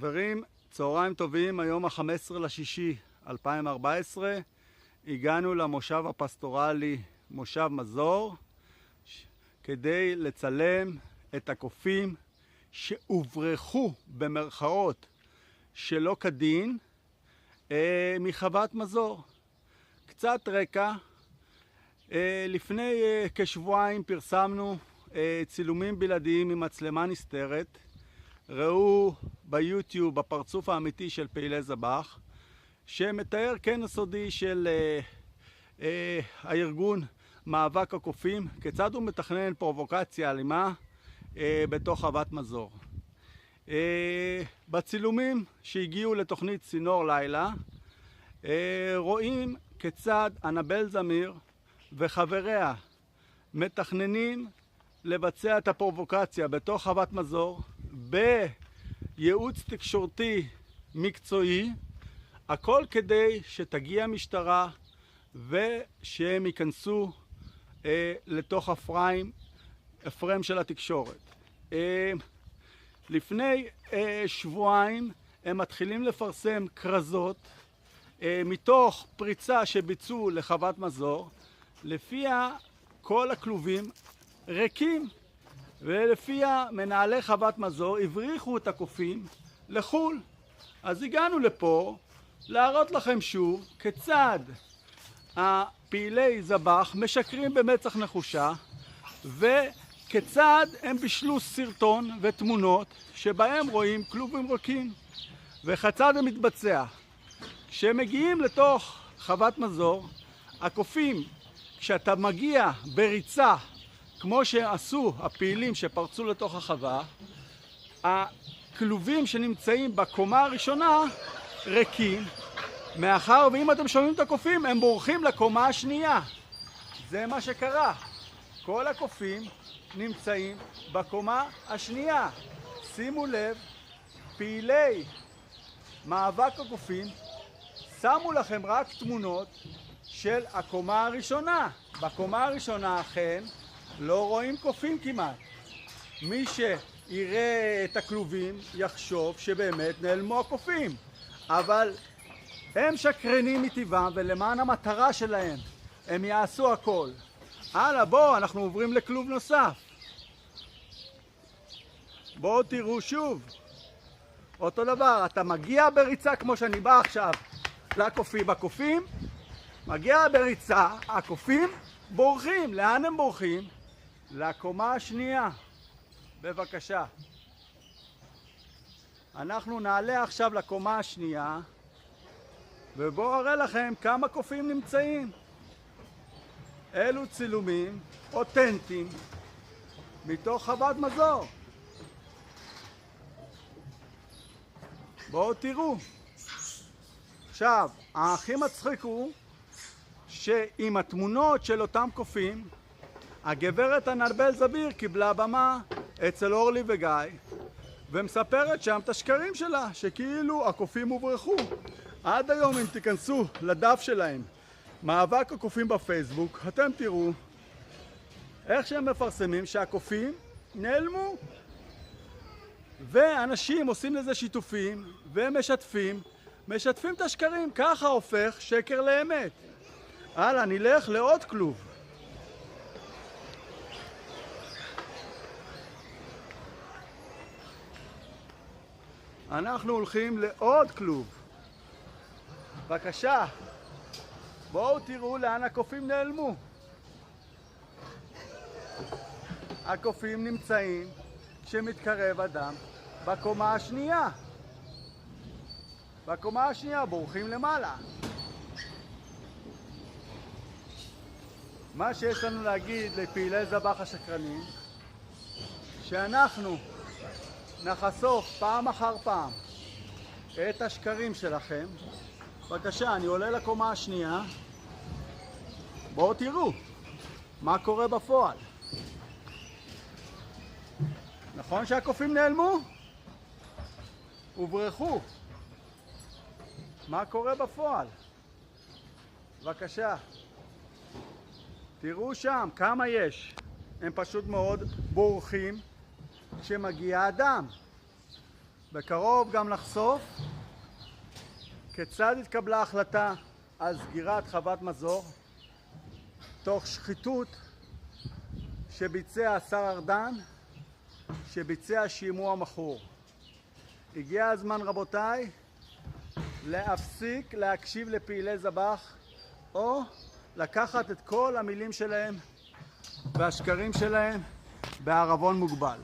חברים, צהריים טובים, היום ה-15/6/2014 הגענו למושב הפסטורלי, מושב מזור, כדי לצלם את הקופים שהוברחו במרכאות שלא כדין מחוות מזור. קצת רקע, לפני כשבועיים פרסמנו צילומים בלעדיים ממצלמה נסתרת. ראו ביוטיוב בפרצוף האמיתי של פעילי זב"ח, שמתאר כנס סודי של הארגון מאבק הקופים, כיצד הוא מתכנן פרובוקציה אלימה בתוך חוות מזור. בצילומים שהגיעו לתוכנית צינור לילה, רואים כיצד אנבל זמיר וחבריה מתכננים לבצע את הפרובוקציה בתוך חוות מזור בייעוץ תקשורתי מקצועי, הכל כדי שתגיע משטרה ושהם ייכנסו לתוך הפריים של התקשורת. לפני שבועיים הם מתחילים לפרסם כרזות מתוך פריצה שביצעו לחוות מזור, לפיה כל הכלובים ריקים, ולפיה מנהלי חוות מזור הבריחו את הקופים לחול. אז הגענו לפה להראות לכם שוב כיצד הפעילי זב"ח משקרים במצח נחושה, וכיצד הם בישלו סרטון ותמונות שבהם רואים כלובים ריקים, וכיצד זה מתבצע. כשמגיעים לתוך חוות מזור, הקופים, כשאתה מגיע בריצה כמו שעשו הפעילים שפרצו לתוך החווה, הכלובים שנמצאים בקומה הראשונה ריקים, מאחר ואם אתם שומעים את הקופים הם בורחים לקומה השנייה. זה מה שקרה, כל הקופים נמצאים בקומה השנייה. שימו לב, פעילי מאבק הקופים שמו לכם רק תמונות של הקומה הראשונה. בקומה הראשונה אכן לא רואים קופים כמעט. מי שיראה את הכלובים יחשוב שבאמת נעלמו הקופים, אבל הם שקרנים מטבעם, ולמען המטרה שלהם הם יעשו הכל. הלאה, בואו, אנחנו עוברים לכלוב נוסף. בואו תראו שוב אותו דבר, אתה מגיע בריצה כמו שאני בא עכשיו לקופים. הקופים מגיע בריצה, הקופים בורחים. לאן הם בורחים? לקומה השנייה. בבקשה. אנחנו נעלה עכשיו לקומה השנייה, ובואו אראה לכם כמה קופים נמצאים. אלו צילומים אותנטיים מתוך חוות מזור. בואו תראו. עכשיו, הכי מצחיק הוא שעם התמונות של אותם קופים, הגברת אנבל זמיר קיבלה במה אצל אורלי וגיא, ומספרת שם את השקרים שלה, שכאילו הקופים הוברחו. עד היום אם תיכנסו לדף שלהם, מאבק הקופים בפייסבוק, אתם תראו איך שהם מפרסמים שהקופים נעלמו. ואנשים עושים לזה שיתופים ומשתפים את השקרים. ככה הופך שקר לאמת. הלאה, נלך לעוד כלוב. אנחנו הולכים לעוד כלוב. בבקשה, בואו תראו לאן הקופים נעלמו. הקופים נמצאים כשמתקרב אדם בקומה השנייה. בקומה השנייה בורחים למעלה. מה שיש לנו להגיד לפעילי זב"ח השקרנים, שאנחנו נחשוף פעם אחר פעם את השקרים שלכם. בבקשה, אני עולה לקומה השנייה. בואו תראו מה קורה בפועל. נכון שהקופים נעלמו? הוברחו. מה קורה בפועל? בבקשה. תראו שם כמה יש. הם פשוט מאוד בורחים כשמגיע אדם. בקרוב גם נחשוף כיצד התקבלה החלטה על סגירת חוות מזור תוך שחיתות שביצע השר ארדן, שביצע שימוע מכור. הגיע הזמן רבותיי להפסיק להקשיב לפעילי זבח, או לקחת את כל המילים שלהם והשקרים שלהם בערבון מוגבל.